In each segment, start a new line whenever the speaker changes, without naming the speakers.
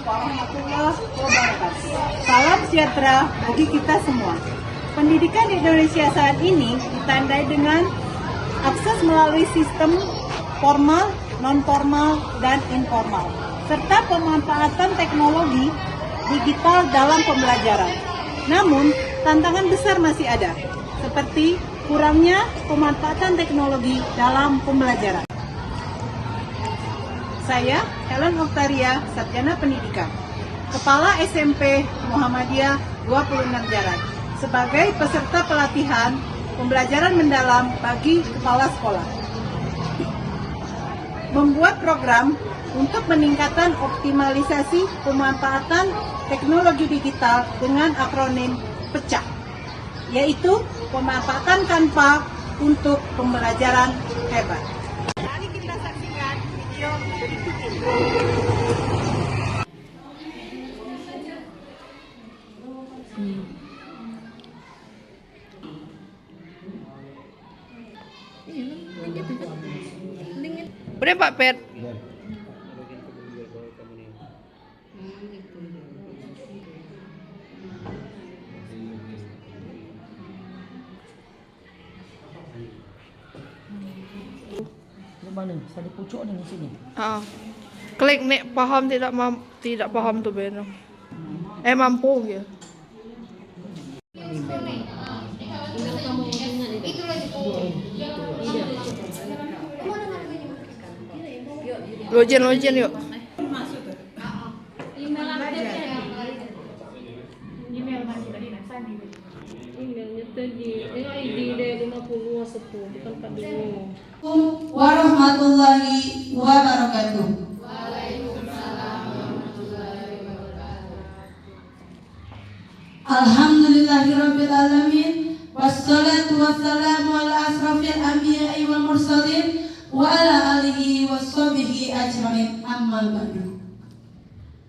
warahmatullahi wabarakatuh. Salam sejahtera bagi kita semua. Pendidikan di Indonesia saat ini ditandai dengan akses melalui sistem formal, non-formal, dan informal, serta pemanfaatan teknologi digital dalam pembelajaran. Namun, tantangan besar masih ada, seperti kurangnya pemanfaatan teknologi dalam pembelajaran. Saya, Helen Oktaria, Sarjana Pendidikan, Kepala SMP Muhammadiyah 26 Jaran, sebagai peserta pelatihan pembelajaran mendalam bagi kepala sekolah. Membuat program untuk meningkatkan optimalisasi pemanfaatan teknologi digital dengan akronim PECAH, yaitu pemanfaatan Canva untuk pembelajaran hebat. Mari kita saksikan video berikut ini.
Udah Pak Pet.
Mana? Saya di pucuk ni sini.
Klik nek paham tidak paham tuh benar. Mampu ya. Lojen yuk. Emailnya tadi ID deh 50 10 bukan 42.
Warahmatullahi wabarakatuh. Alhamdulillahirabbil alamin, wassalatu wassalamu ala asrofil anbiya'i wal mursalin wa ala alihi washabihi ajmain, amma ba'du.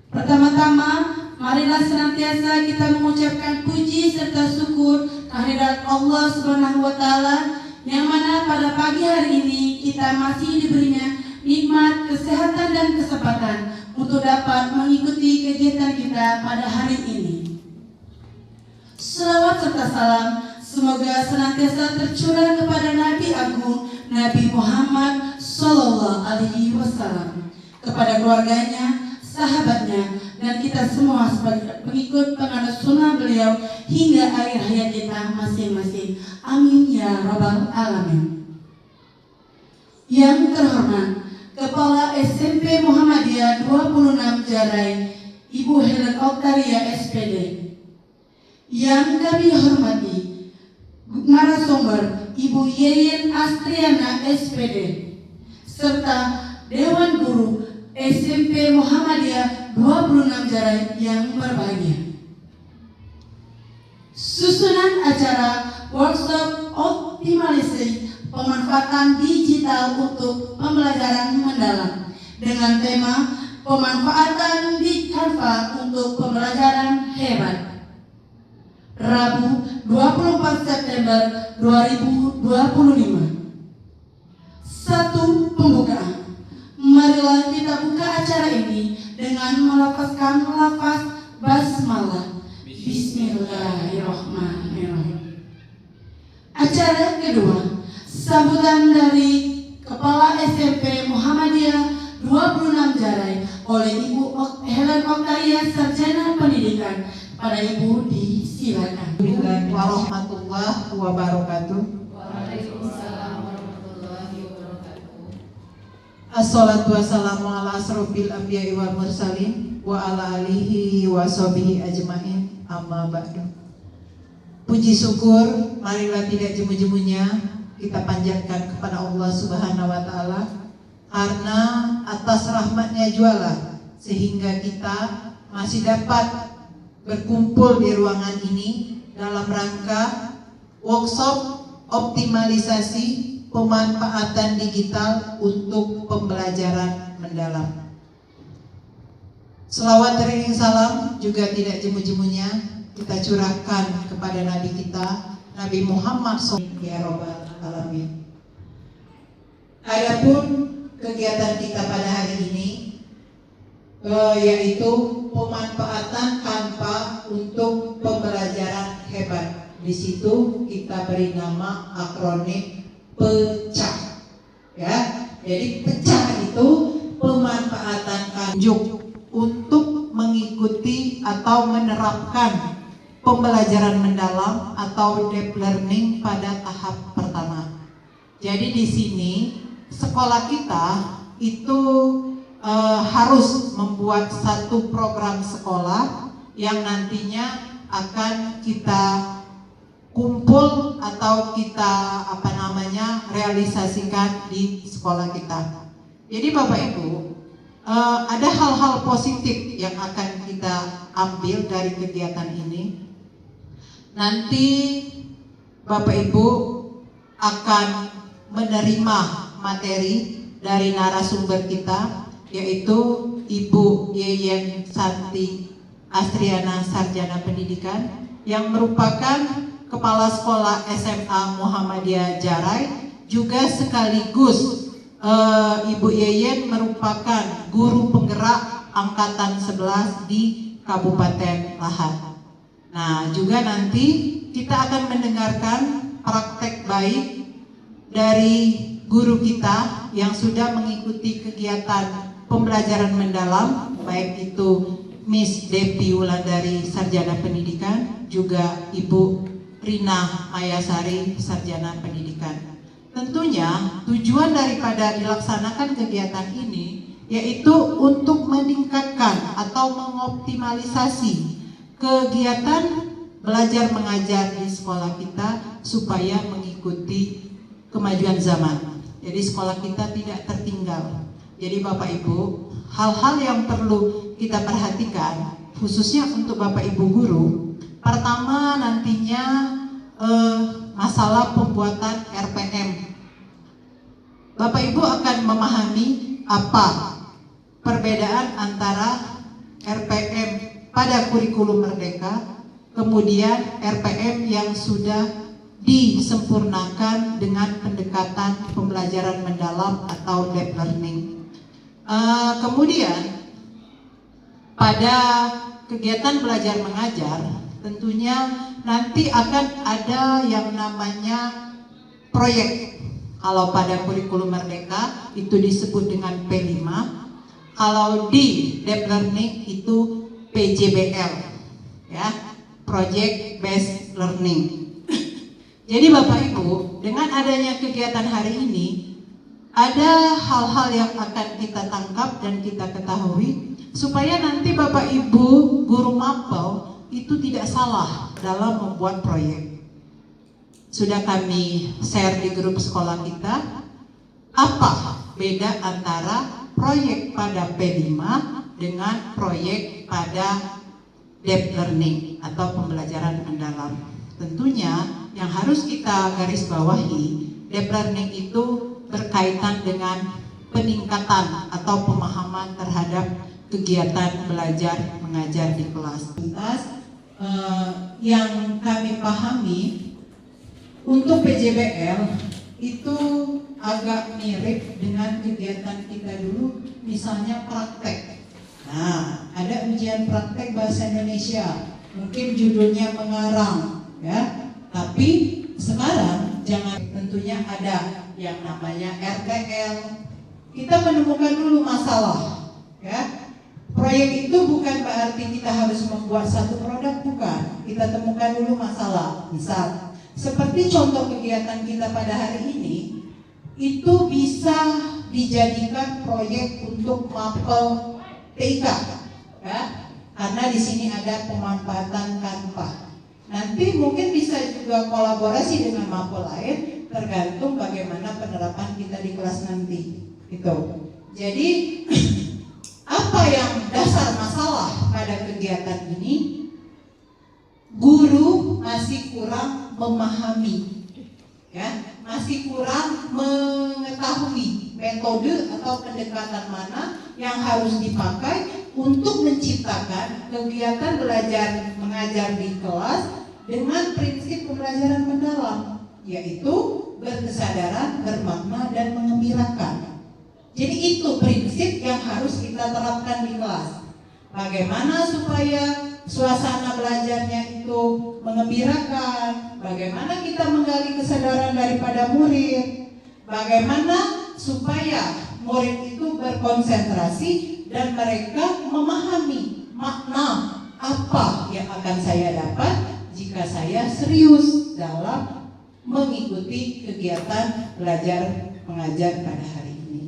Pertama-tama, marilah senantiasa kita mengucapkan puji serta syukur kehadirat Allah Subhanahu wa taala, yang mana pada pagi hari ini kita masih diberinya nikmat kesehatan dan kesempatan untuk dapat mengikuti kegiatan kita pada hari ini. Selawat serta salam semoga senantiasa tercurah kepada Nabi Agung Nabi Muhammad Sallallahu Alaihi Wasallam, kepada keluarganya, sahabatnya, dan kita semua sebagai pengikut penganut sunnah beliau hingga akhir hayat kita masing-masing. Amin ya rabbal alamin. Yang terhormat Kepala SMP Muhammadiyah 26 Jarai, Ibu Helen Oktaria SPD. Yang kami hormati narasumber Ibu Yeyen Astriana SPD, serta Dewan Guru SMP Muhammadiyah 26 Jarai yang berbahagia. Susunan acara workshop optimalisasi pemanfaatan digital untuk pembelajaran mendalam dengan tema pemanfaatan di Canva untuk pembelajaran hebat. Rabu 24 September 2025. Satu, pembukaan. Marilah kita buka acara ini dengan melafazkan lafaz basmalah. Bismillahirrahmanirrahim. Acara kedua, sambutan dari Kepala SMP Muhammadiyah 26 Jarai oleh Ibu Helen Oktaria, Sarjana Pendidikan. Pada Ibu disilakan.
Warahmatullahi wabarakatuh. Assalatu wassalamu ala asrofil anbiya'i wal mursalin wa ala alihi wa sahbihi ajmain, amma ba'du. Puji syukur marilah tidak jemu-jemunya kita panjatkan kepada Allah Subhanahu wa taala, karena atas rahmatnya jualah sehingga kita masih dapat berkumpul di ruangan ini dalam rangka workshop optimalisasi pemanfaatan digital untuk pembelajaran mendalam. Selawat teriring salam juga tidak jemu-jemunya kita curahkan kepada Nabi kita, Nabi Muhammad SAW, ya Rabbal Alamin. Adapun kegiatan kita pada hari ini yaitu pemanfaatan Canva untuk pembelajaran hebat. Di situ kita beri nama akronim PECAH. Ya, jadi PECAH itu pemanfaatan Canva untuk mengikuti atau menerapkan pembelajaran mendalam atau deep learning pada tahap pertama. Jadi di sini sekolah kita itu harus membuat satu program sekolah yang nantinya akan kita kumpul atau kita realisasikan di sekolah kita. Jadi Bapak Ibu, ada hal-hal positif yang akan kita ambil dari kegiatan ini. Nanti Bapak Ibu akan menerima materi dari narasumber kita, yaitu Ibu Yeyen Santi Astriana Sarjana Pendidikan, yang merupakan Kepala Sekolah SMA Muhammadiyah Jarai, juga sekaligus Ibu Yeyen merupakan guru penggerak Angkatan 11 di Kabupaten Lahat. Nah, juga nanti kita akan mendengarkan praktek baik dari guru kita yang sudah mengikuti kegiatan pembelajaran mendalam, baik itu Miss Devi Wulandari Sarjana Pendidikan, juga Ibu Rina Mayasari Sarjana Pendidikan. Tentunya tujuan daripada dilaksanakan kegiatan ini yaitu untuk meningkatkan atau mengoptimalisasi kegiatan belajar mengajar di sekolah kita supaya mengikuti kemajuan zaman. Jadi sekolah kita tidak tertinggal. Jadi Bapak Ibu, hal-hal yang perlu kita perhatikan khususnya untuk Bapak Ibu guru. Pertama nantinya masalah pembuatan RPM. Bapak Ibu akan memahami apa perbedaan antara RPM pada kurikulum Merdeka, kemudian RPM yang sudah disempurnakan dengan pendekatan pembelajaran mendalam atau deep learning. Kemudian pada kegiatan belajar mengajar tentunya nanti akan ada yang namanya proyek. Kalau pada kurikulum Merdeka itu disebut dengan P5, kalau di deep learning itu PJBL, ya, Project Based Learning. Jadi Bapak Ibu, dengan adanya kegiatan hari ini, ada hal-hal yang akan kita tangkap dan kita ketahui supaya nanti Bapak Ibu guru mapel itu tidak salah dalam membuat proyek. Sudah kami share di grup sekolah kita, apa beda antara proyek pada P5 dengan proyek pada deep learning atau pembelajaran mendalam. Tentunya yang harus kita garis bawahi, deep learning itu berkaitan dengan peningkatan atau pemahaman terhadap kegiatan belajar mengajar di kelas. Yang kami pahami untuk PJBL itu agak mirip dengan kegiatan kita dulu, misalnya praktek. Nah, ada ujian praktek bahasa Indonesia, mungkin judulnya mengarang, ya. Tapi sekarang jangan, tentunya ada yang namanya RTL. Kita menemukan dulu masalah, ya. Proyek itu bukan berarti kita harus membuat satu produk, bukan. Kita temukan dulu masalah. Misal, seperti contoh kegiatan kita pada hari ini, itu bisa dijadikan proyek untuk mapel TIK, ya. Karena di sini ada pemanfaatan Canva. Nanti mungkin bisa juga kolaborasi dengan mapel lain, tergantung bagaimana penerapan kita di kelas nanti. Itu. Jadi apa yang dasar masalah pada kegiatan ini? Guru masih kurang memahami, ya, masih kurang mengetahui metode atau pendekatan mana yang harus dipakai untuk menciptakan kegiatan belajar mengajar di kelas dengan prinsip pembelajaran mendalam, yaitu berkesadaran, bermakna, dan mengembirakan. Jadi itu prinsip yang harus kita terapkan di kelas. Bagaimana supaya suasana belajarnya itu mengembirakan, bagaimana kita menggali kesadaran daripada murid, bagaimana supaya murid itu berkonsentrasi dan mereka memahami makna apa yang akan saya dapat jika saya serius dalam mengikuti kegiatan belajar mengajar pada hari ini.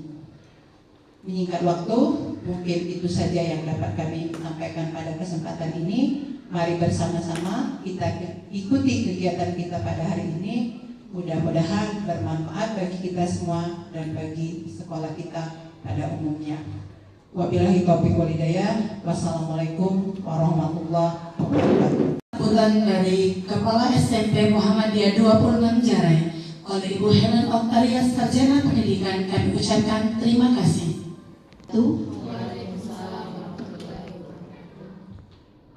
Menyingkat waktu, mungkin itu saja yang dapat kami sampaikan pada kesempatan ini. Mari bersama-sama kita ikuti kegiatan kita pada hari ini. Mudah-mudahan bermanfaat bagi kita semua dan bagi sekolah kita pada umumnya. Wabillahi taufiq wal hidayah. Wassalamualaikum warahmatullahi wabarakatuh.
Sambutan dari Kepala SMP Muhammadiyah 26 Jarai oleh Ibu Helen Oktaria Sarjana Pendidikan, kami ucapkan terima kasih.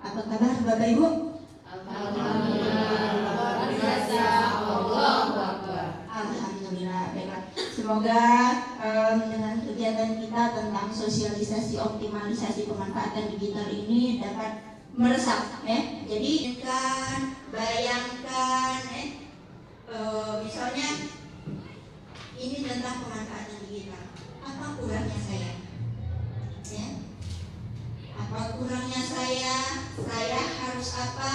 Apa kabar Bapak Ibu? Alhamdulillah. Baiklah. Semoga dengan kegiatan kita tentang sosialisasi optimalisasi pemanfaatan digital ini dapat meresap, ya. Jadi bayangkan, misalnya ini tentang pemanfaatan digital. Apa kurangnya saya? Ya. Apa kurangnya saya? Saya harus apa?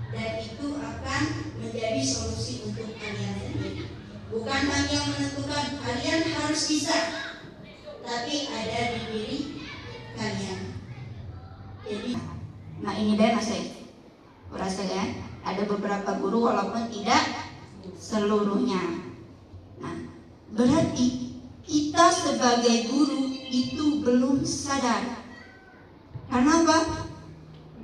Dan itu akan menjadi solusi untuk kalian sendiri. Bukan hanya menentukan kalian harus bisa, tapi ada di diri kalian. Jadi, nah ini deh Mas Rasa ya, ada beberapa guru walaupun tidak seluruhnya. Nah, berarti kita sebagai guru itu belum sadar. Karena apa?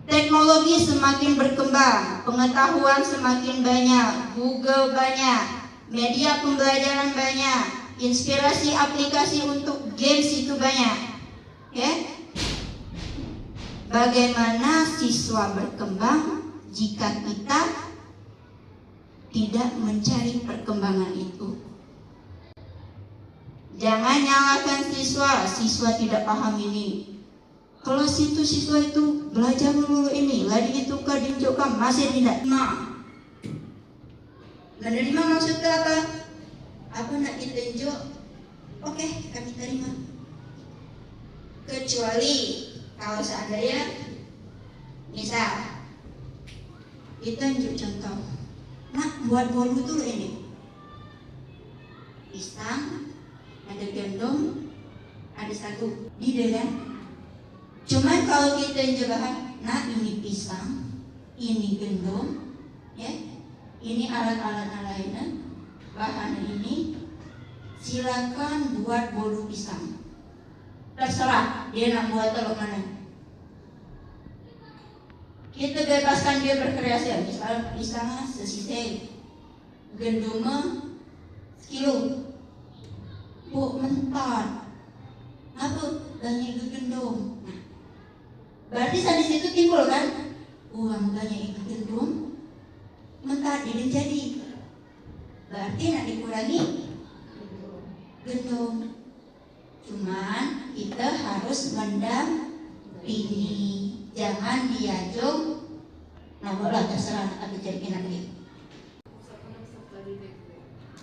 Teknologi semakin berkembang, pengetahuan semakin banyak, Google banyak, media pembelajaran banyak, inspirasi aplikasi untuk games itu banyak. Ya? Bagaimana siswa berkembang jika kita tidak mencari perkembangan itu? Jangan nyalakan siswa tidak paham ini. Kelas itu siswa itu belajar dulu ini, lagi itu kadinjokam masih tidak. Menerima maksudnya apa? Apa nak ditunjuk? Oke, kami terima. Kecuali kalau seandainya misal ditunjuk contoh, nak buat bolu dulu ini, pisang, ada gendong, ada satu, di kan? Cuman kalau kita bahan, nah ini pisang, ini gendong, ya, ini alat-alat lainnya, bahan ini, silakan buat bolu pisang. Terserah dia nak buat telur mana. Kita bebaskan dia berkreasi. Misalnya pisangnya sesisih, gendongnya sekilo, bu mentar, apa banyak gendong. Nah, berarti di situ timbul kan uang banyak itu gendong, mentar dia jadi. Berarti nak dikurangi gendong. Cuman kita harus mendampingi, jangan diajung. Nah boleh terserah nak jadi nanti.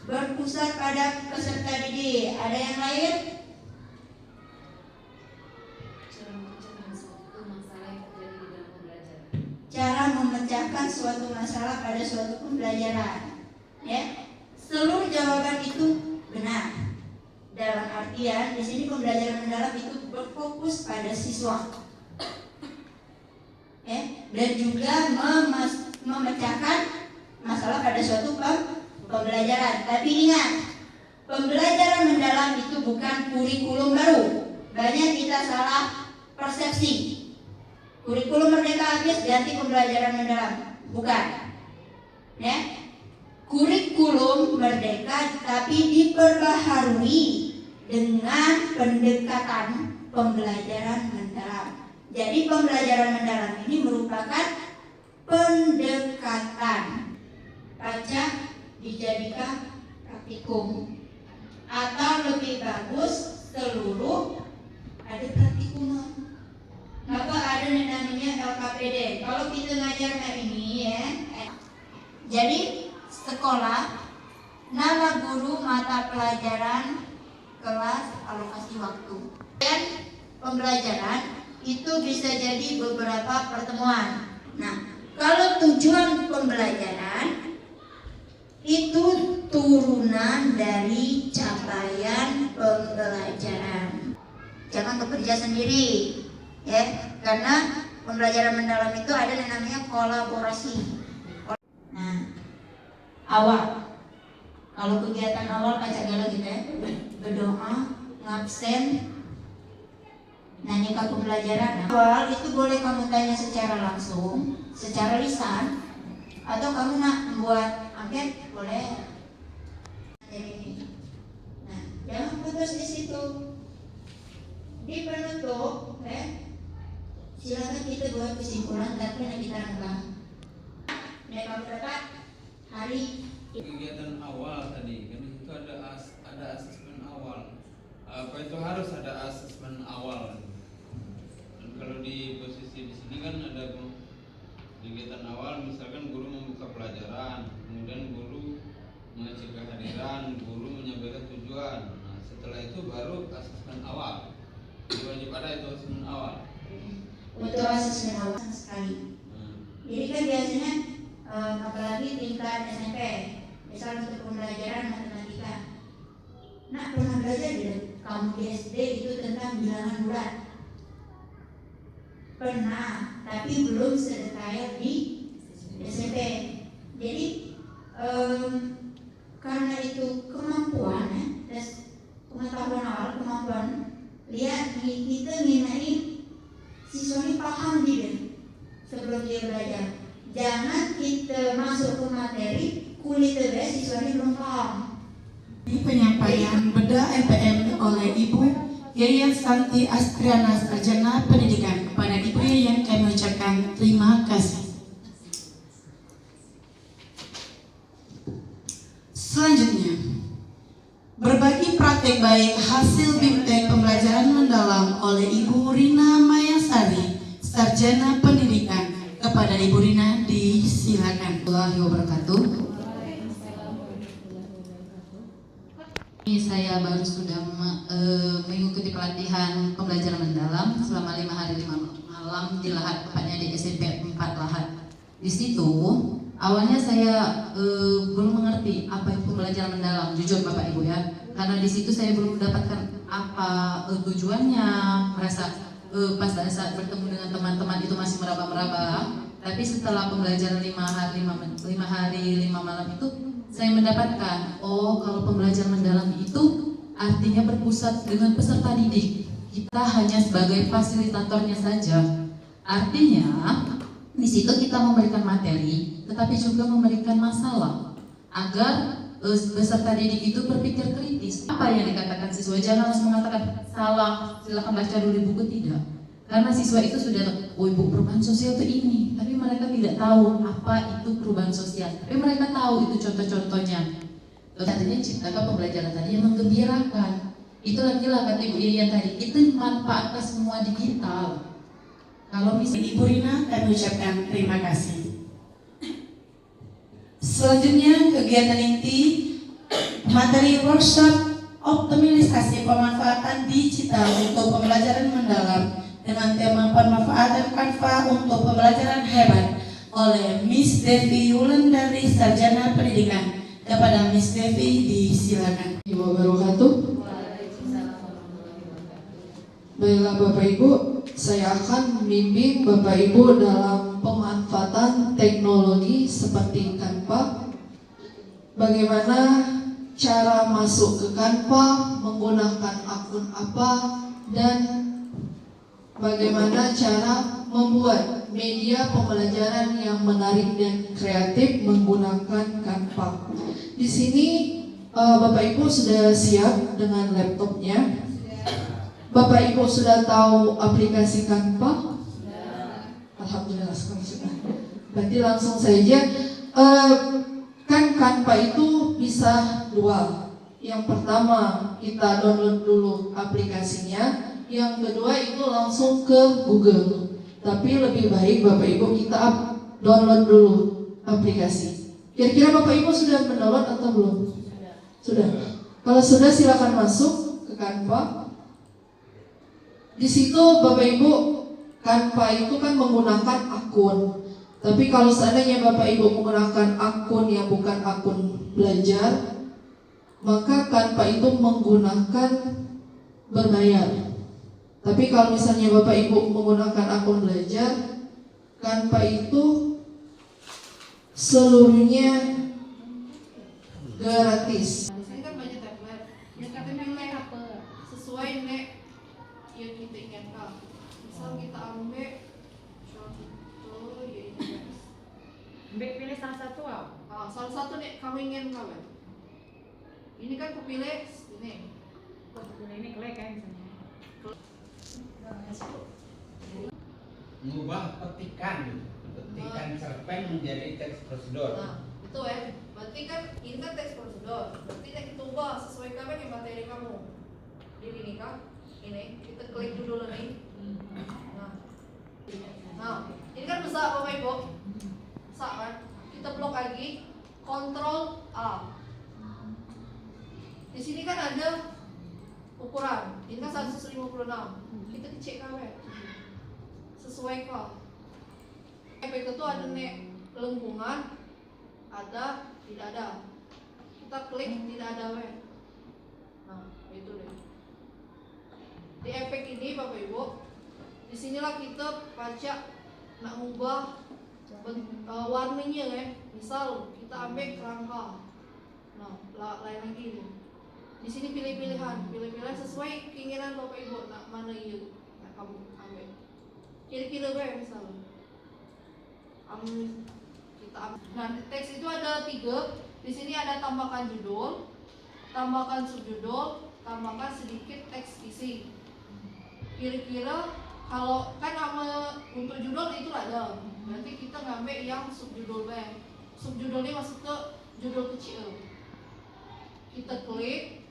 Berpusat pada peserta didik. Ada yang lain? Cara memecahkan suatu masalah pada suatu pembelajaran. Ya, seluruh jawaban itu benar. Dalam artian di sini pembelajaran mendalam itu berfokus pada siswa, ya, dan juga memecahkan masalah pada suatu pembelajaran. Tapi ingat, pembelajaran mendalam itu bukan kurikulum baru. Banyak kita salah persepsi. Kurikulum merdeka habis ganti pembelajaran mendalam, bukan. Ya, kurikulum merdeka tapi diperbaharui dengan pendekatan pembelajaran mendalam. Jadi pembelajaran mendalam ini merupakan pendekatan. Pajak dijadikan praktikum, atau lebih bagus seluruh ada praktikum. Kenapa
ada yang namanya LKPD. Kalau kita ngajar kayak ini ya, jadi sekolah, nama guru, mata pelajaran, kelas, alokasi waktu. Dan pembelajaran itu bisa jadi beberapa pertemuan. Nah, kalau tujuan pembelajaran itu turunan dari capaian pembelajaran. Jangan bekerja sendiri, ya, karena pembelajaran mendalam itu ada yang namanya kolaborasi. Nah, awal, kalau kegiatan awal kaca galau gitu ya, berdoa, ngabsen, nanya ke pembelajaran. Awal itu boleh kamu tanya secara langsung, secara lisan, atau kamu nak membuat angket, boleh. Nah, jangan putus di situ. Di penutup, silakan kita buat kesimpulan, tapi nanti kita rangka. Nah, kamu dapat hari
kegiatan awal tadi kan itu ada asesmen awal. Apa itu harus ada asesmen awal? Dan kalau di posisi di sini kan ada kegiatan awal, misalkan guru membuka pelajaran, kemudian guru mengecek kehadiran, guru menyampaikan tujuan. Nah, setelah itu baru asesmen awal. Jadi wajib ada itu asesmen awal.
untuk asesmen awal sama sekali. Jadi kan biasanya apalagi tingkat SMP, misal untuk pembelajaran matematika. Nah, pernah belajar tidak kamu di SD itu tentang bilangan bulat? Pernah, tapi belum sedetail di SMP. Jadi karena itu kemampuan ya, tes pengetahuan awal, kemampuan lihat kita nginain siswa ini paham tidak sebelum dia belajar. Jangan kita masuk ke materi kulit siswa ini belum paham.
Ini penyampaian beda LPM oleh Ibu Yayan Santi Astriana Sarjana Pendidikan. Kepada Ibu Yayan kami ucapkan terima kasih. Selanjutnya, berbagi praktek baik hasil BIMTEK pembelajaran mendalam oleh Ibu Rina Mayasari, Sarjana Pendidikan. Kepada Ibu Rina disilakan.
Warahmatullahi wabarakatuh. Ini saya baru sudah mengikuti pelatihan pembelajaran mendalam selama 5 hari 5 malam di Lahat, tepatnya di SMP 4 Lahat. Di situ awalnya saya belum mengerti apa itu pembelajaran mendalam, jujur Bapak Ibu ya, karena di situ saya belum mendapatkan apa tujuannya, merasa pas saat bertemu dengan teman-teman itu masih meraba-raba. Tapi setelah pembelajaran 5 hari 5 malam itu saya mendapatkan, oh kalau pembelajaran mendalam itu artinya berpusat dengan peserta didik. Kita hanya sebagai fasilitatornya saja. Artinya di situ kita memberikan materi, tetapi juga memberikan masalah agar peserta didik itu berpikir kritis. Apa yang dikatakan siswa, jangan langsung mengatakan salah, silakan baca dulu di buku, tidak. Karena siswa itu sudah tahu, oh ibu perubahan sosial itu ini, tapi mereka tidak tahu apa itu perubahan sosial. Tapi mereka tahu itu contoh-contohnya. Artinya ciptakan pembelajaran tadi yang menggembirakan. Itu lagi-lah kata Ibu Yayan tadi, itu manfaat ke semua digital. Kalau misalnya
Ibu Rina kami ucapkan terima kasih. Selanjutnya kegiatan inti materi workshop optimalisasi pemanfaatan digital untuk pembelajaran mendalam dengan tema pemanfaatan Canva untuk pembelajaran hebat oleh Miss Devi Wulandari Sarjana Pendidikan. Kepada Miss Devi disilakan.
Wabarakatuh. Baiklah Bapak Ibu, saya akan membimbing Bapak Ibu dalam pemanfaatan teknologi seperti Canva. Bagaimana cara masuk ke Canva, menggunakan akun apa, dan bagaimana cara membuat media pembelajaran yang menarik dan kreatif menggunakan Canva. Di sini Bapak Ibu sudah siap dengan laptopnya. Bapak Ibu sudah tahu aplikasi Canva? Alhamdulillah sekarang sudah. Berarti langsung saja. Kan Canva itu bisa dua. Yang pertama kita download dulu aplikasinya. Yang kedua itu langsung ke Google. Tapi lebih baik Bapak Ibu kita download dulu aplikasi. Kira-kira Bapak Ibu sudah mendownload atau belum? Sudah. Kalau sudah silakan masuk ke Canva. Di situ Bapak Ibu, Canva itu kan menggunakan akun. Tapi kalau seandainya Bapak Ibu menggunakan akun yang bukan akun belajar, maka Canva itu menggunakan berbayar. Tapi kalau misalnya Bapak Ibu menggunakan akun belajar, Canva itu seluruhnya gratis. Di sini kan banyak template. Yang katanya nilai apa? Sesuai nek yang kita inginkan. Misal kita ambil contoh ya ini guys.
Pilih salah satu
Salah satu nek kamu inginkan. Ini kan kepilih ini.
ini klik kan misalnya.
Mengubah petikan cerpen menjadi teks prosedur.
Nah, itu berarti kan ini kan teks prosedur. Berarti kita ubah sesuai dengan yang materi kamu. Di sini kan, ini kita klik dulu nih. Nah, ini kan besar Bapak Ibu. Besar kan? Kita blok lagi, Ctrl A. Di sini kan ada ukuran. Ini kan 156. Kita cek kan, sesuai kah? Efek itu ada nek lengkungan, ada, tidak ada. Kita klik tidak ada Nah, itu deh. Di efek ini Bapak Ibu, disinilah kita baca nak ubah warnanya Misal kita ambil kerangka. Nah, lain lagi nih. Di sini pilih-pilihan sesuai keinginan Bapak Ibu nak mana yang nak kamu ambil. Kira-kira misalnya. Nah, teks itu ada 3. Di sini ada tambahkan judul, tambahkan subjudul, tambahkan sedikit teks isi. Kira-kira kalau kan untuk judul itu ada, berarti kita ngambil yang subjudul Subjudulnya masuk ke judul kecil. Kita klik,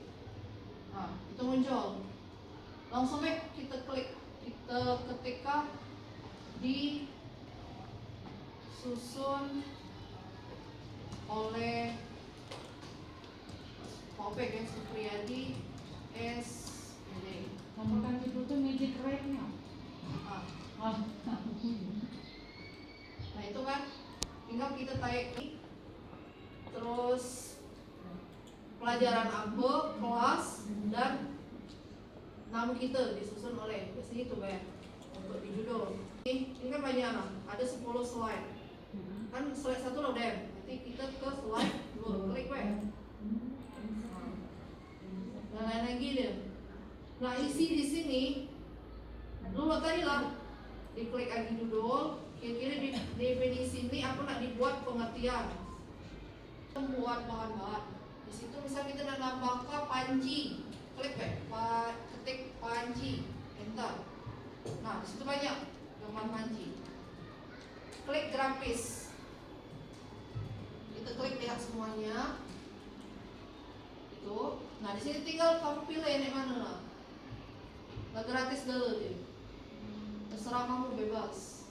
nah itu muncul. Langsung kita klik, kita ketikkan di susun oleh Pak Supriyadi SD.
Nomorkan judul tuh magic rate-nya.
Nah itu kan tinggal kita tarik terus pelajaran apa, kelas, dan nama kita disusun oleh biasanya itu untuk di judul. Ini kan banyak ada 10 slide. Kan slide 1 loadem, nanti kita ke slide 2 klik dan lain lagi deh. Nah isi di sini dulu tadi lah diklik lagi judul. Kira-kira di definisi ini aku nak dibuat pengertian, membuat bahan-bahan. Di situ misal kita nak nambahkan panci, klik ketik panci, enter. Nah di situ banyak gambar panci. Klik grafis, kita klik lihat semuanya. Itu. Nah di sini tinggal kamu pilih yang mana lah. Gak gratis dulu deh. Terserah kamu bebas.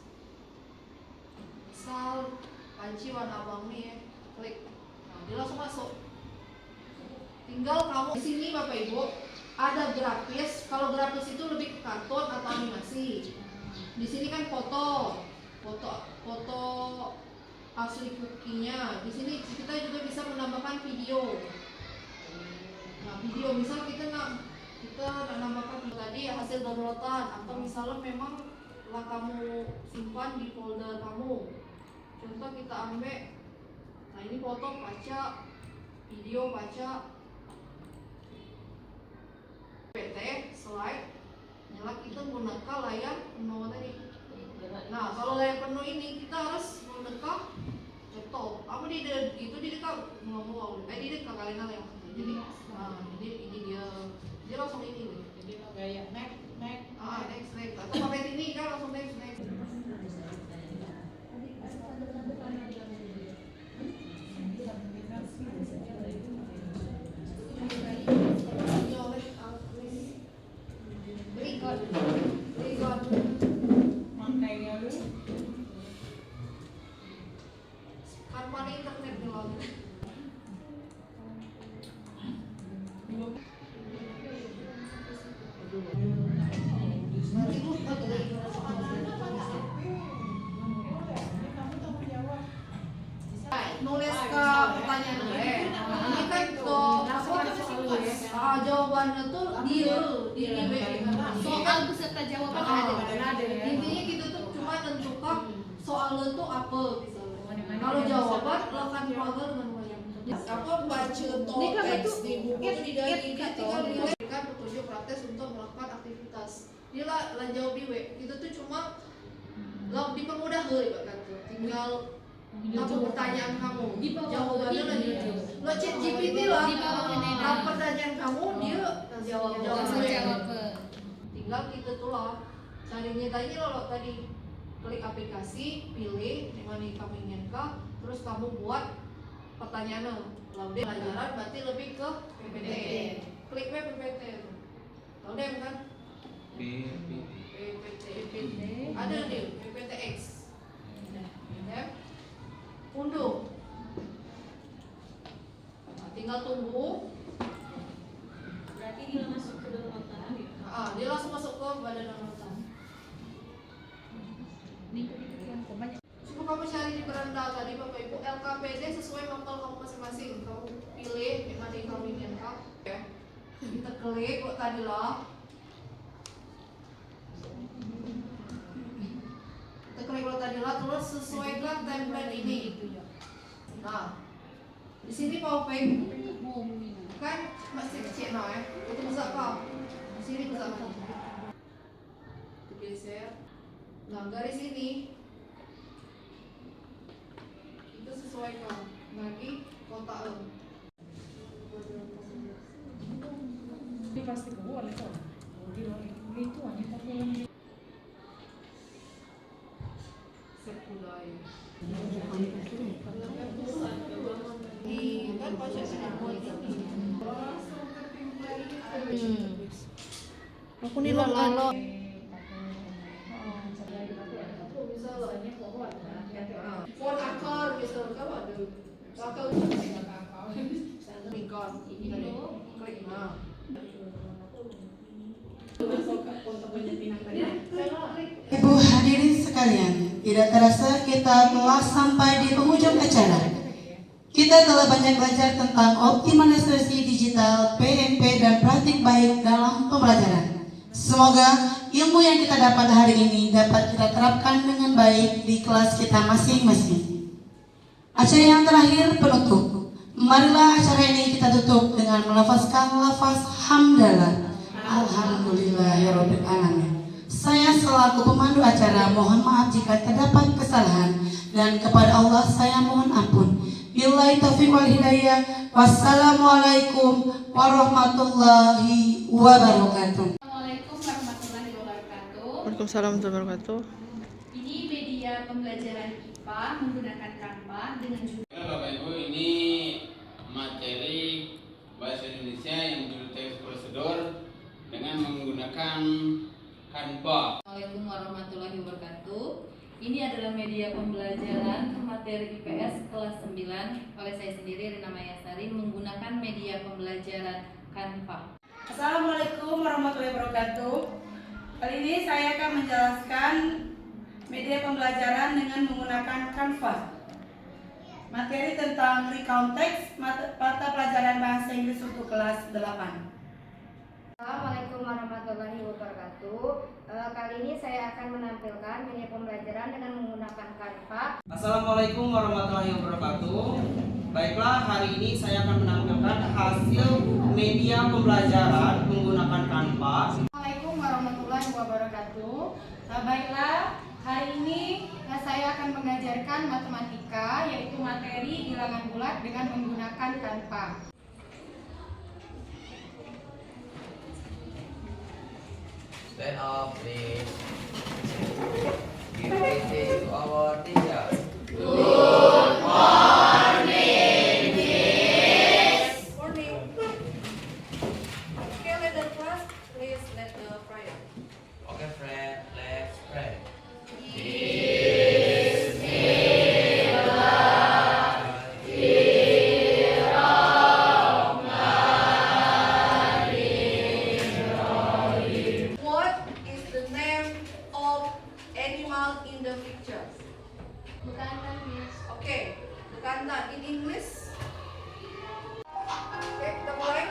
Misal panci warna abang nih klik. Nah, dia langsung masuk. Tinggal kamu di sini Bapak Ibu ada grafis. Kalau grafis itu lebih ke kartun atau animasi. Di sini kan foto asli cookienya. Di sini kita juga bisa menambahkan video. Nah, video misal kita nak nambahkan tadi hasil downloadan atau misalnya memang telah kamu simpan di folder kamu. Contoh kita ambil, nah ini foto baca, video baca, PT slide, nyala kita menggunakan layar penuh tadi. Nah kalau layar penuh ini kita harus menggunakan laptop. Apa di dekat ngomong, di dekat kalian yang jadi, ini dia langsung ini nih.
Jadi gaya next.
Next. Atau pakai ini kan langsung next. Berikut. jawabannya tuh dia di
Soal beserta jawaban ada.
Intinya kita tuh cuma nentukan soalnya tuh apa misalnya. Kalau jawaban lo kan pagal dengan banyak. Apa baca teks di buku tidak dia tinggal diberikan petunjuk praktis untuk melakukan aktivitas. Dia lah jawab di web. Itu tuh cuma lo dipermudah kan tuh. Tinggal apa pertanyaan kamu, jawabannya lah dia. Lo chat GPT lah, apa pertanyaan kamu dia jawab. Tinggal kita tuh lah carinya tadi lo tadi klik aplikasi, pilih di mana kamu inginkan, terus kamu buat pertanyaan. Lalu dia pelajaran berarti lebih ke PPT. Klik PPT. Tahu deh kan? PPT. Ada nih PPTX. Unduh. Nah, tinggal tunggu.
Berarti dia masuk ke dalam otak ya?
Dia langsung masuk ke badan otak. Coba kamu cari di beranda tadi Bapak Ibu LKPD sesuai mapel kamu masing-masing. Kamu pilih di mana yang kamu inginkan. Ya. Kita klik kok tadi lah. Kita klik kok tadi lah terus sesuaikan template ini. Nah, di sini Bapak Ibu kan masih kecil no ya. Itu besar kau. Di sini besar kau. Geser. Nah, dari sini kita sesuaikan lagi kotak lo.
Ini pasti keluar itu. Itu wanita pulang.
Sepulai. Kan baca buat ini.
Aku nih lalo.
Phone akar misalnya kan ada. Akar ikon ini klik nah.
Ibu hadirin sekalian, tidak terasa kita telah sampai di penghujung acara. Kita telah banyak belajar tentang optimalisasi digital, PMP, dan praktik baik dalam pembelajaran. Semoga ilmu yang kita dapat hari ini dapat kita terapkan dengan baik di kelas kita masing-masing. Acara yang terakhir penutup. Marilah acara ini kita tutup dengan melafazkan lafaz hamdalah. Alhamdulillahirabbil alamin. Saya selaku pemandu acara mohon maaf jika terdapat kesalahan dan kepada Allah saya mohon ampun. Billahi taufiq wal hidayah. Wassalamualaikum warahmatullahi wabarakatuh.
Assalamualaikum warahmatullahi wabarakatuh.
Waalaikumsalam warahmatullahi wabarakatuh.
Ini media pembelajaran IPA menggunakan Canva dengan
Bapak Ibu, ini materi bahasa Indonesia yang berteks prosedur dengan menggunakan Canva.
Assalamualaikum warahmatullahi wabarakatuh. Ini adalah media pembelajaran materi IPS kelas 9 oleh saya sendiri Rina Mayasari menggunakan media pembelajaran Canva.
Assalamualaikum warahmatullahi wabarakatuh. Kali ini saya akan menjelaskan media pembelajaran dengan menggunakan Canva. Materi tentang recount text mata pelajaran bahasa Inggris untuk kelas 8.
Assalamualaikum warahmatullahi wabarakatuh. Kali ini saya akan menampilkan media pembelajaran dengan menggunakan Canva.
Assalamualaikum warahmatullahi wabarakatuh. Baiklah, hari ini saya akan menampilkan hasil media pembelajaran menggunakan Canva.
Assalamualaikum warahmatullahi wabarakatuh. Baiklah, hari ini saya akan mengajarkan matematika, yaitu materi bilangan bulat dengan menggunakan Canva.
Stand up, please. Give it to our teacher.
Good morning, kids. Morning. Okay, let the class please let the prayer.
Okay, friend, let's pray.
What is the name of animal in the picture?
Bekantan, Miss.
Okay, bekantan in English. Okay, kita mulai.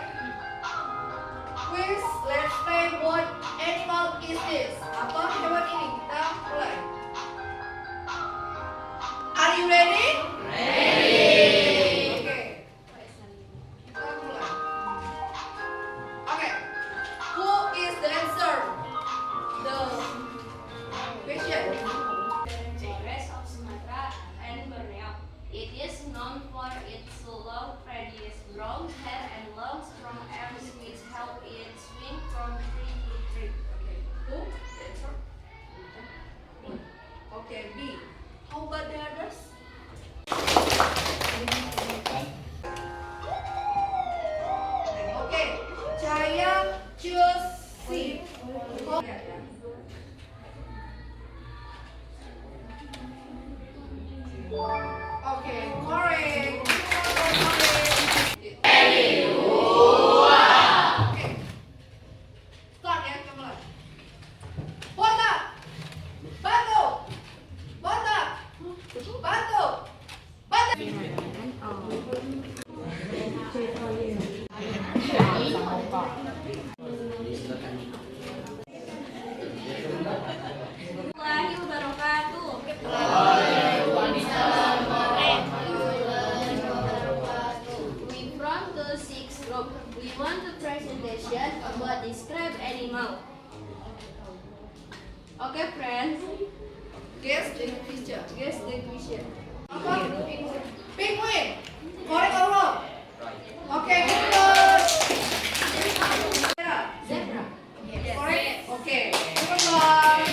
Choose C.
Okay, correct. Start ya, kita mulai. Botak. Batu. Botak. Batu. Batu.
We from the sixth group. We want a presentation about describe animal. Okay, friends.
Guess the picture.
Guess the question.
Apa? Penguin. Correct or wrong? Okay, good.
Zebra.
Correct. Okay. Good one.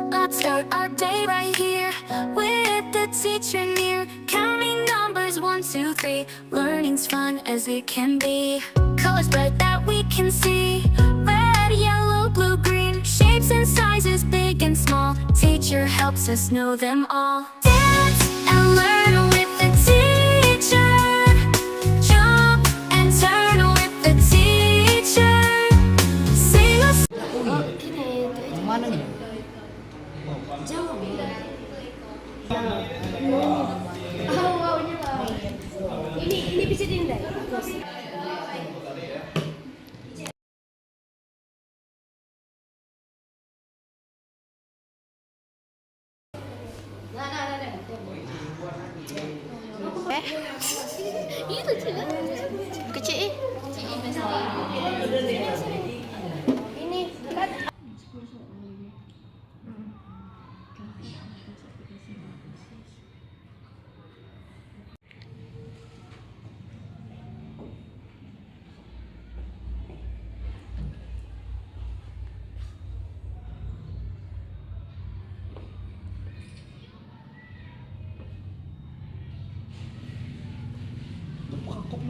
Let's start our day right here with the teacher near. Counting numbers 1, 2, 3. Learning's fun as it can be. Colors bright that we can see. Red, yellow, blue, green. Shapes and sizes big and small. Teacher helps us know them all. Dance and learn with the teacher. Jump and turn with the teacher. Sing a
Mana nih?
Ini bisa dihindari.
Itu juga kecil.
Ini dekat.
Kok